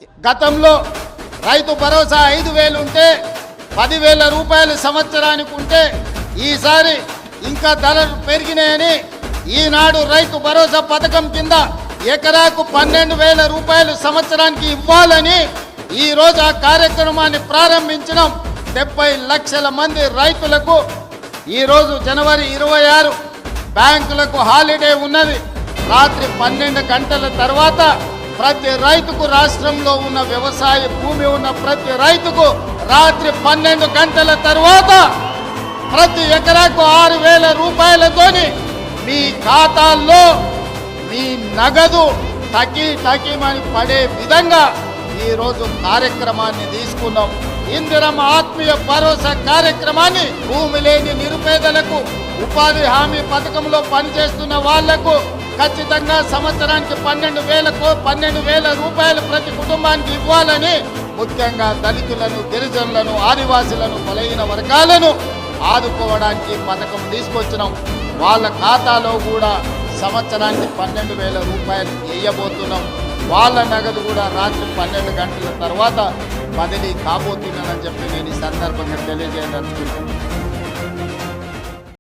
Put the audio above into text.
గతంలో రైతు భరోసా 5,000 ఉంటే 10,000 రూపాయలు సంవత్సరానికి ఉంటే ఈసారి ఇంకా ధరలు పెరిగినాయని ఈనాడు రైతు భరోసా పథకం కింద ఎకరాకు 12,000 రూపాయలు సంవత్సరానికి ఇవ్వాలని ఈరోజు ఆ కార్యక్రమాన్ని ప్రారంభించడం 70 లక్షల మంది రైతులకు ఈరోజు జనవరి 26 బ్యాంకులకు హాలిడే ఉన్నది. రాత్రి 12 గంటల తర్వాత ప్రతి రైతుకు రాష్ట్రంలో ఉన్న వ్యవసాయ భూమి ఉన్న ప్రతి రైతుకు రాత్రి 12 గంటల తర్వాత ప్రతి ఎకరాకు 6,000 రూపాయలతోని మీ ఖాతాల్లో మీ నగదు తకిమని పడే విధంగా ఈరోజు కార్యక్రమాన్ని తీసుకున్నాం. ఇందిరమ్మ ఆత్మీయ భరోసా కార్యక్రమాన్ని భూమి లేని నిరుపేదలకు, ఉపాధి హామీ పథకంలో పనిచేస్తున్న వాళ్లకు ఖచ్చితంగా సంవత్సరానికి 12,000 రూపాయలు ప్రతి కుటుంబానికి ఇవ్వాలని, ముఖ్యంగా దళితులను, గిరిజనులను, ఆదివాసులను, బలహీన వర్గాలను ఆదుకోవడానికి పథకం తీసుకొచ్చినాం. వాళ్ళ ఖాతాలో కూడా సంవత్సరానికి 12,000 రూపాయలు వేయబోతున్నాం. వాళ్ళ నగదు కూడా రాత్రి 12 గంటల తర్వాత బదిలీ కాబోతున్నానని చెప్పి నేను ఈ సందర్భంగా తెలియజేయదలుచుకుంటున్నాను.